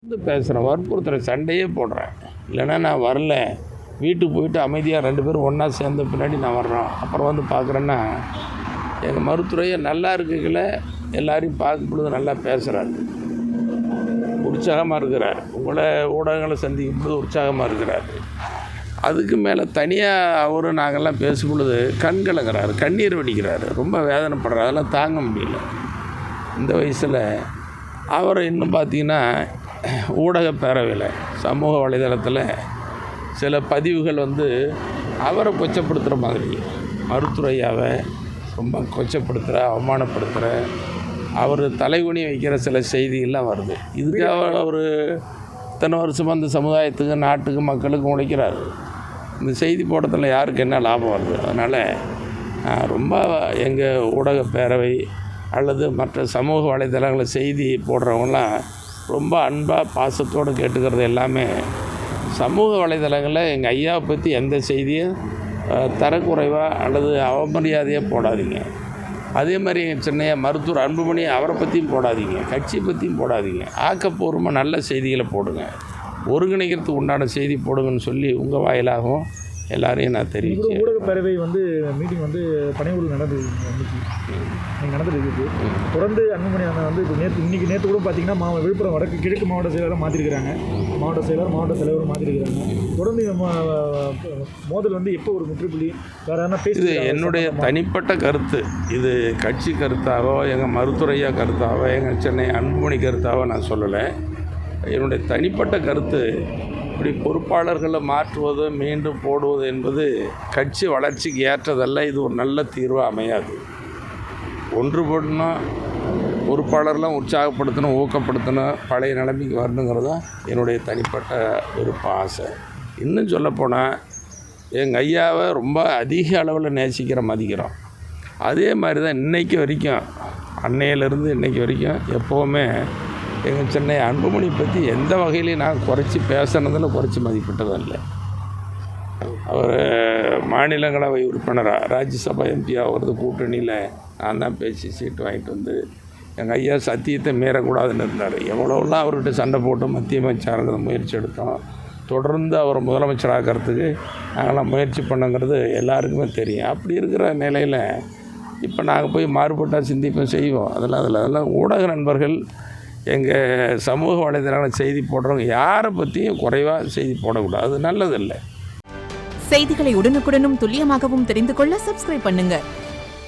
பேசுகிறேன், வற்புறுத்துறேன், சண்டையே போடுறேன். இல்லைன்னா நான் வரல, வீட்டுக்கு போயிட்டு அமைதியாக 2 பேரும் ஒன்றா சேர்ந்த பின்னாடி நான் வர்றோம். அப்புறம் வந்து பார்க்குறேன்னா எங்கள் மருத்துவரையே நல்லா இருக்குங்கள, எல்லாரையும் பார்க்கும் பொழுது நல்லா பேசுகிறாரு, உற்சாகமாக இருக்கிறார். உங்களை ஊடகங்களை சந்திக்கும் பொழுது உற்சாகமாக இருக்கிறார். அதுக்கு மேலே தனியாக அவரும் நாங்கள்லாம் பேசும் பொழுது கண் கலங்கிறாரு, கண்ணீர் வடிக்கிறாரு, ரொம்ப வேதனைப்படுறாரு. அதெல்லாம் தாங்க முடியல. இந்த வயசில் அவரை இன்னும் பார்த்திங்கன்னா ஊடக பேரவையில் சமூக வலைதளத்தில் சில பதிவுகள் வந்து அவரை கொச்சப்படுத்துகிற மாதிரி, மருத்துவரையாவை ரொம்ப கொச்சப்படுத்துகிற, அவமானப்படுத்துகிற, அவர் தலைகுனி வைக்கிற சில செய்திகள்லாம் வருது. இதுக்காக அவர் இத்தனை வருஷமாக அந்த சமுதாயத்துக்கு, நாட்டுக்கு, மக்களுக்கு உழைக்கிறார். இந்த செய்தி போடுறதுல யாருக்கு என்ன லாபம் வருது? அதனால் ரொம்ப எங்கள் ஊடக பேரவை அல்லது மற்ற சமூக வலைதளங்களில் செய்தி போடுறவங்களாம் ரொம்ப அன்பாக பாசத்தோடு கேட்டுக்கிறது எல்லாமே, சமூக வலைதளங்களில் எங்கள் ஐயாவை பற்றி எந்த செய்தியும் தரக்குறைவாக அல்லது அவமரியாதையாக போடாதீங்க. அதே மாதிரி சென்னையா மருத்துவர் அன்புமணி அவரை பற்றியும் போடாதீங்க, கட்சி பற்றியும் போடாதீங்க. ஆக்கப்பூர்வமாக நல்ல செய்திகளை போடுங்க, ஒருங்கிணைக்கிறதுக்கு உண்டான செய்தி போடுங்கன்னு சொல்லி உங்கள் வாயிலாகவும் எல்லாரையும் நான் தெரிவித்தேன். ஊடக பேரவை வந்து மீட்டிங் வந்து பனையூரில் நடந்துருக்கு. தொடர்ந்து அன்புமணி அண்ணன் வந்து இப்போ நேற்று கூட பார்த்தீங்கன்னா விழுப்புரம் வடக்கு கிழக்கு மாவட்ட செயலராக மாற்றிருக்கிறாங்க, மாவட்ட செயலர், மாவட்ட தலைவர் மாற்றிருக்கிறாங்க. தொடர்ந்து மோதல் வந்து எப்போ ஒரு முற்றுப்புள்ளி வேறு என்ன இது என்னுடைய தனிப்பட்ட கருத்து. இது கட்சி கருத்தாவோ, எங்கள் மருத்துவரையா கருத்தாவோ, எங்கள் சென்னை அன்புமணி கருத்தாவோ நான் சொல்லலை. என்னுடைய தனிப்பட்ட கருத்து, இப்படி பொறுப்பாளர்களை மாற்றுவது, மீண்டும் போடுவது என்பது கட்சி வளர்ச்சிக்கு ஏற்றதல்ல. இது ஒரு நல்ல தீர்வாக அமையாது. ஒன்றுபடணும், பொறுப்பாளர்லாம் உற்சாகப்படுத்தணும், ஊக்கப்படுத்தணும், பழைய நிலைமைக்கு வரணுங்கிறது தான் என்னுடைய தனிப்பட்ட விருப்ப ஆசை. இன்னும் சொல்லப்போனால் எங்கள் ஐயாவை ரொம்ப அதிக அளவில் மதிக்கிறோம். அதே மாதிரி தான் இன்றைக்கு வரைக்கும், அன்னையிலேருந்து இன்றைக்கு வரைக்கும் எப்போவுமே எங்கள் சென்னை அன்புமணி பற்றி எந்த வகையிலையும் நான் குறைச்சி பேசுனதில் குறைச்சி மதிப்பிட்டதும் இல்லை. அவர் மாநிலங்களவை உறுப்பினராக, ராஜ்யசபா எம்பியாக வருது கூட்டணியில் நான் தான் பேசி சீட்டு வாங்கிட்டு வந்து எங்கள் ஐயா சத்தியத்தை மீறக்கூடாதுன்னு இருந்தார். எவ்வளோலாம் அவர்கிட்ட சண்டை போட்டு மத்திய அமைச்சராக முயற்சி எடுத்தோம். தொடர்ந்து அவர் முதலமைச்சராகிறதுக்கு நாங்களாம் முயற்சி பண்ணோங்கிறது எல்லாருக்குமே தெரியும். அப்படி இருக்கிற நிலையில் இப்போ நாங்கள் போய் மாறுபட்டால் சிந்திப்போம், செய்வோம். அதெல்லாம் ஊடக நண்பர்கள், எங்கள் சமூக வலைதளங்களில் செய்தி போடுறவங்க யாரை பற்றியும் குறைவாக செய்தி போடக்கூடாது, அது நல்லதில்லை. செய்திகளை உடனுக்குடனும் துல்லியமாகவும் தெரிந்து கொள்ள சப்ஸ்கிரைப் பண்ணுங்கள்.